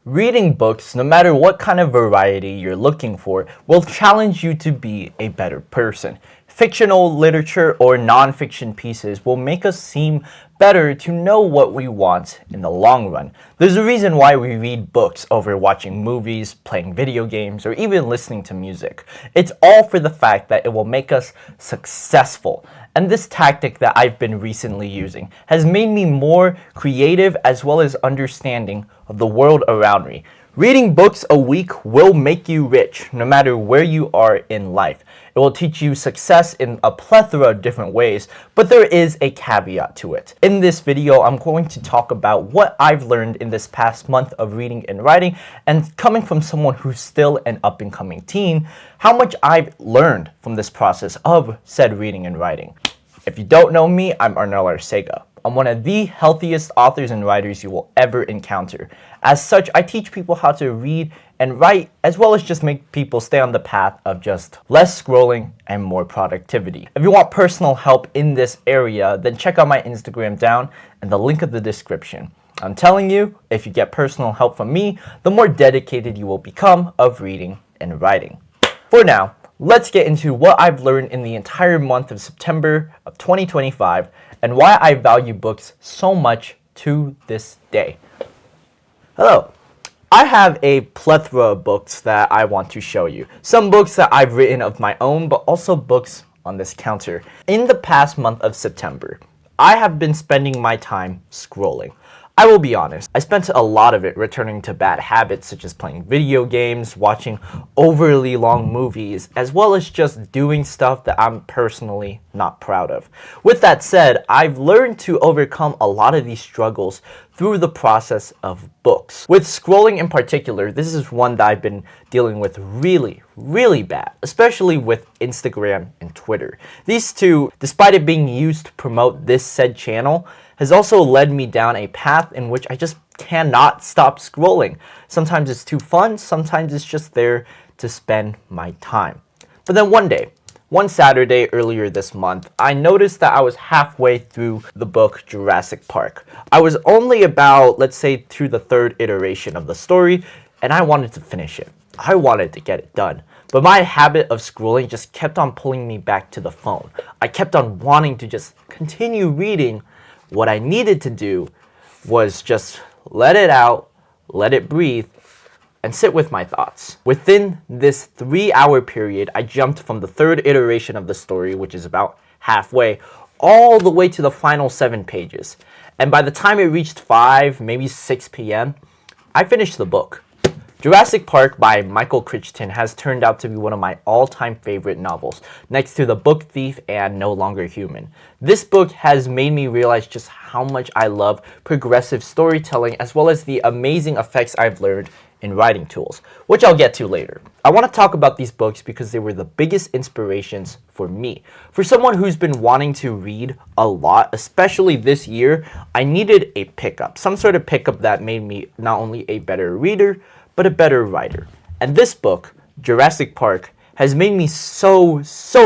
Reading books, no matter what kind of variety you're looking for, will challenge you to be a better person. Fictional literature or non-fiction pieces will make us seem better to know what we want in the long run. There's a reason why we read books over watching movies, playing video games, or even listening to music. It's all for the fact that it will make us successful. And this tactic that I've been recently using has made me more creative as well as understanding of the world around me. Reading books a week will make you rich no matter where you are in life. It will teach you success in a plethora of different ways, but there is a caveat to it. In this video, I'm going to talk about what I've learned in this past month of reading and writing, and coming from someone who's still an up-and-coming teen, how much I've learned from this process of said reading and writing. If you don't know me, I'm Arnel Arcega. I'm one of the healthiest authors and writers you will ever encounter. As such, I teach people how to read and write, as well as just make people stay on the path of just less scrolling and more productivity. If you want personal help in this area, then check out my Instagram down and the link in the description. I'm telling you, if you get personal help from me, the more dedicated you will become of reading and writing. For now, let's get into what I've learned in the entire month of September of 2025 and why I value books so much to this day. Hello. I have a plethora of books that I want to show you. Some books that I've written of my own, but also books on this counter. In the past month of September, I have been spending my time scrolling. I will be honest, I spent a lot of it returning to bad habits such as playing video games, watching overly long movies, as well as just doing stuff that I'm personally not proud of. With that said, I've learned to overcome a lot of these struggles through the process of books. With scrolling in particular, this is one that I've been dealing with really bad, especially with Instagram and Twitter. These two, despite it being used to promote this said channel, has also led me down a path in which I just cannot stop scrolling. Sometimes it's too fun, sometimes it's just there to spend my time. But then one Saturday earlier this month, I noticed that I was halfway through the book Jurassic Park. I was only about, let's say, through the third iteration of the story, and I wanted to finish it. I wanted to get it done. But my habit of scrolling just kept on pulling me back to the phone. I kept on wanting to just continue reading. What I needed to do was just let it out, let it breathe, and sit with my thoughts. Within this 3-hour period, I jumped from the third iteration of the story, which is about halfway, all the way to the final 7 pages. And by the time it reached 5, maybe 6 p.m., I finished the book. Jurassic Park by Michael Crichton has turned out to be one of my all-time favorite novels, next to The Book Thief and No Longer Human. This book has made me realize just how much I love progressive storytelling, as well as the amazing effects I've learned in writing tools, which I'll get to later. I want to talk about these books because they were the biggest inspirations for me. For someone who's been wanting to read a lot, especially this year, I needed a pickup, some sort of pickup that made me not only a better reader, but a better writer. And this book, Jurassic Park, has made me so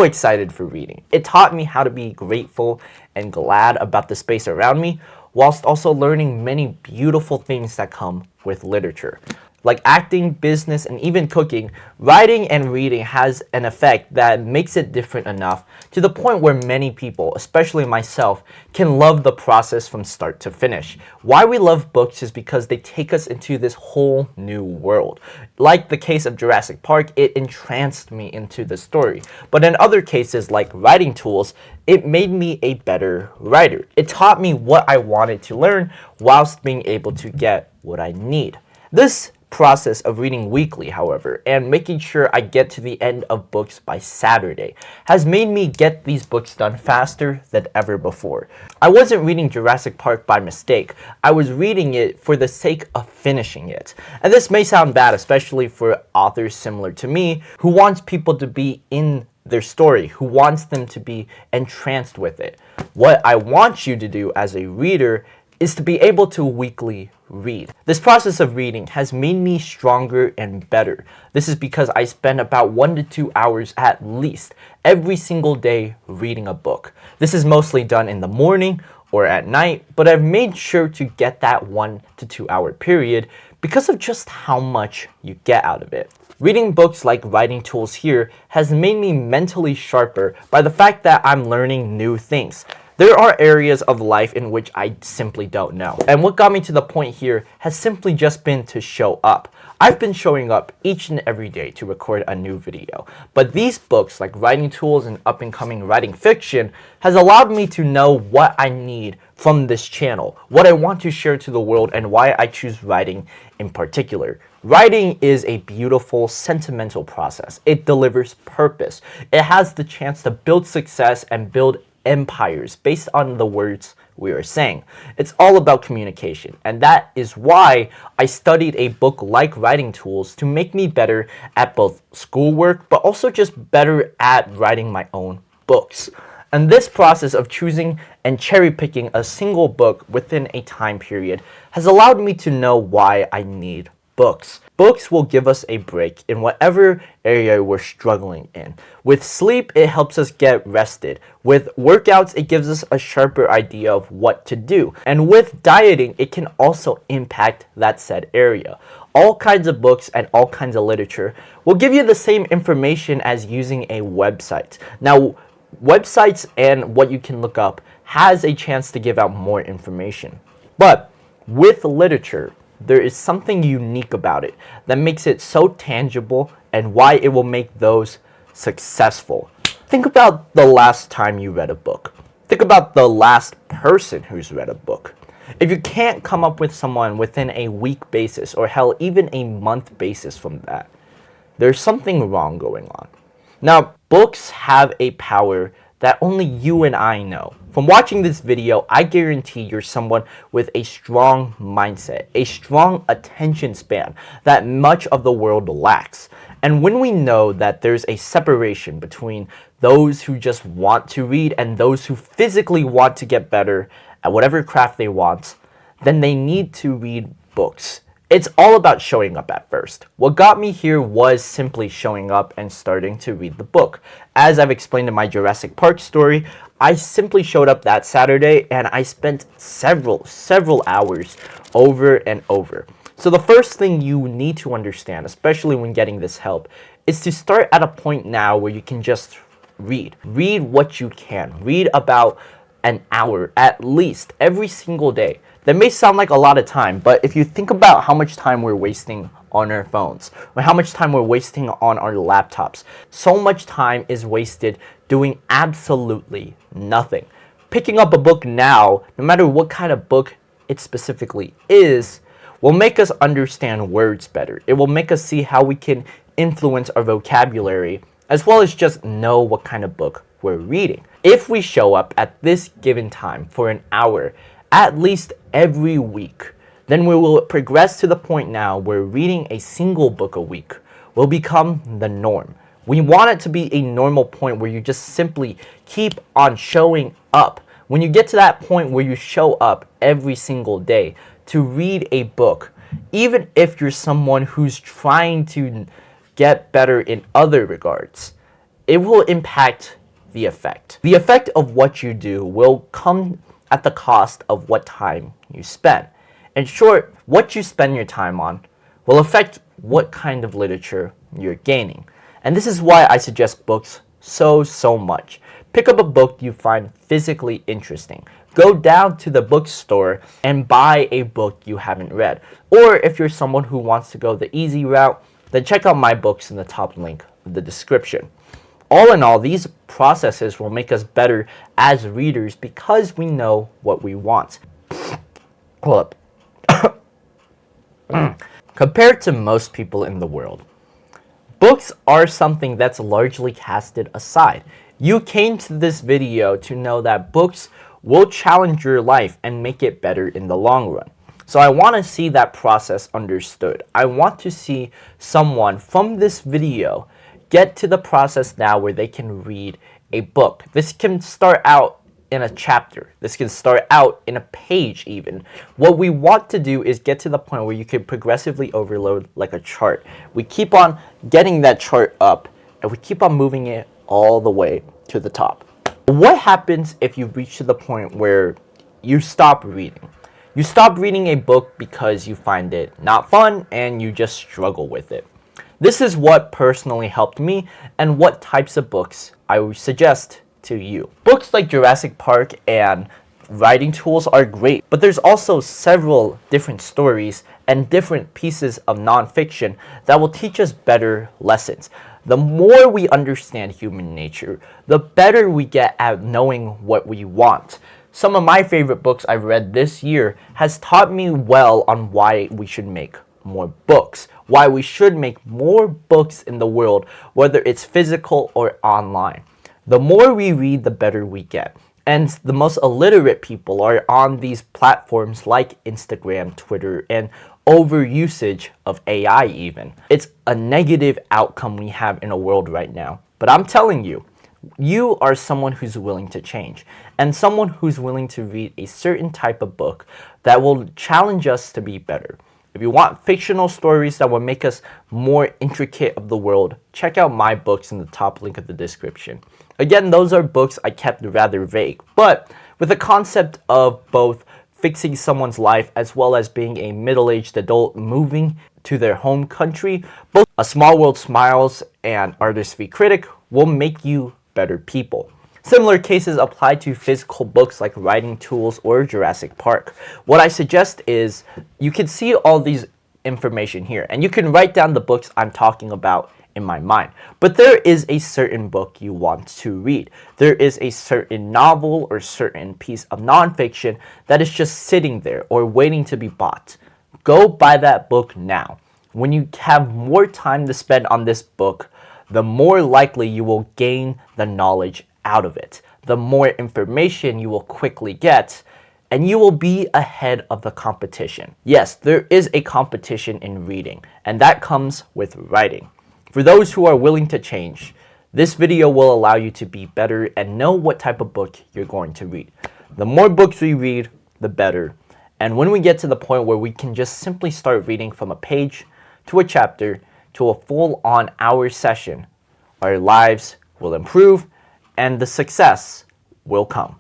excited for reading. It taught me how to be grateful and glad about the space around me, whilst also learning many beautiful things that come with literature. Like acting, business, and even cooking, writing and reading has an effect that makes it different enough to the point where many people, especially myself, can love the process from start to finish. Why we love books is because they take us into this whole new world. Like the case of Jurassic Park, it entranced me into the story. But in other cases, like writing tools, it made me a better writer. It taught me what I wanted to learn whilst being able to get what I need. This process of reading weekly, however, and making sure I get to the end of books by Saturday has made me get these books done faster than ever before. I wasn't reading Jurassic Park by mistake. I was reading it for the sake of finishing it. And this may sound bad, especially for authors similar to me, who wants people to be in their story, who wants them to be entranced with it. What I want you to do as a reader is to be able to weekly read. This process of reading has made me stronger and better. This is because I spend about 1 to 2 hours at least every single day reading a book. This is mostly done in the morning or at night, but I've made sure to get that 1 to 2 hour period because of just how much you get out of it. Reading books like Writing Tools here has made me mentally sharper by the fact that I'm learning new things. There are areas of life in which I simply don't know. And what got me to the point here has simply just been to show up. I've been showing up each and every day to record a new video. But these books like Writing Tools and up and coming writing fiction has allowed me to know what I need from this channel, what I want to share to the world, and why I choose writing in particular. Writing is a beautiful, sentimental process. It delivers purpose. It has the chance to build success and build empires based on the words we are saying. It's all about communication, and that is why I studied a book like Writing Tools to make me better at both schoolwork, but also just better at writing my own books. And this process of choosing and cherry picking a single book within a time period has allowed me to know why I need books. Books will give us a break in whatever area we're struggling in. With sleep, it helps us get rested. With workouts, it gives us a sharper idea of what to do. And with dieting, it can also impact that said area. All kinds of books and all kinds of literature will give you the same information as using a website. Now, websites and what you can look up has a chance to give out more information. But with literature, there is something unique about it that makes it so tangible and why it will make those successful. Think about the last time you read a book. Think about the last person who's read a book. If you can't come up with someone within a week basis, or hell, even a month basis from that, there's something wrong going on. Now, books have a power that only you and I know. From watching this video, I guarantee you're someone with a strong mindset, a strong attention span that much of the world lacks. And when we know that there's a separation between those who just want to read and those who physically want to get better at whatever craft they want, then they need to read books. It's all about showing up at first. What got me here was simply showing up and starting to read the book. As I've explained in my Jurassic Park story, I simply showed up that Saturday and I spent several hours over and over. So the first thing you need to understand, especially when getting this help, is to start at a point now where you can just read. Read what you can. Read about an hour at least every single day. That may sound like a lot of time, but if you think about how much time we're wasting on our phones, or how much time we're wasting on our laptops, so much time is wasted doing absolutely nothing. Picking up a book now, no matter what kind of book it specifically is, will make us understand words better. It will make us see how we can influence our vocabulary, as well as just know what kind of book we're reading. If we show up at this given time for an hour, at least every week, then we will progress to the point now where reading a single book a week will become the norm. We want it to be a normal point where you just simply keep on showing up. When you get to that point where you show up every single day to read a book, even if you're someone who's trying to get better in other regards, it will impact the effect. The effect of what you do will come at the cost of what time you spend. In short, what you spend your time on will affect what kind of literature you're gaining. And this is why I suggest books so much. Pick up a book you find physically interesting. Go down to the bookstore and buy a book you haven't read. Or if you're someone who wants to go the easy route, then check out my books in the top link of the description. All in all, these processes will make us better as readers because we know what we want. Hold up. Compared to most people in the world, books are something that's largely casted aside. You came to this video to know that books will challenge your life and make it better in the long run. So I want to see that process understood. I want to see someone from this video get to the process now where they can read a book. This can start out in a chapter. This can start out in a page even. What we want to do is get to the point where you can progressively overload like a chart. We keep on getting that chart up and we keep on moving it all the way to the top. What happens if you reach to the point where you stop reading? You stop reading a book because you find it not fun and you just struggle with it. This is what personally helped me and what types of books I would suggest to you. Books like Jurassic Park and writing tools are great, but there's also several different stories and different pieces of nonfiction that will teach us better lessons. The more we understand human nature, the better we get at knowing what we want. Some of my favorite books I've read this year has taught me well on why we should make more books, why we should make more books in the world, whether it's physical or online. The more we read, the better we get. And the most illiterate people are on these platforms like Instagram, Twitter, and overusage of AI even. It's a negative outcome we have in a world right now. But I'm telling you, you are someone who's willing to change and someone who's willing to read a certain type of book that will challenge us to be better. If you want fictional stories that will make us more intricate of the world, check out my books in the top link of the description. Again, those are books I kept rather vague, but with the concept of both fixing someone's life as well as being a middle-aged adult moving to their home country, both A Small World Smiles and Artist v Critic will make you better people. Similar cases apply to physical books like writing tools or Jurassic Park. What I suggest is you can see all these information here and you can write down the books I'm talking about in my mind. But there is a certain book you want to read. There is a certain novel or certain piece of nonfiction that is just sitting there or waiting to be bought. Go buy that book now. When you have more time to spend on this book, the more likely you will gain the knowledge out of it. The more information you will quickly get, and you will be ahead of the competition. Yes, there is a competition in reading, and that comes with writing. For those who are willing to change, this video will allow you to be better and know what type of book you're going to read. The more books we read, the better. And when we get to the point where we can just simply start reading from a page to a chapter to a full-on hour session, our lives will improve and the success will come.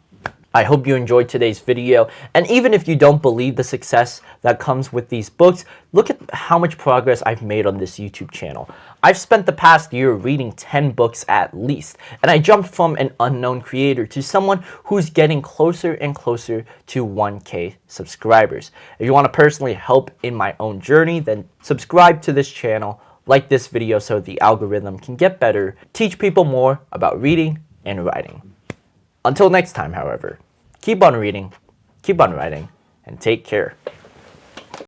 I hope you enjoyed today's video, and even if you don't believe the success that comes with these books, look at how much progress I've made on this YouTube channel. I've spent the past year reading 10 books at least, and I jumped from an unknown creator to someone who's getting closer and closer to 1K subscribers. If you want to personally help in my own journey, then subscribe to this channel, like this video so the algorithm can get better, teach people more about reading and writing. Until next time, however, keep on reading, keep on writing, and take care.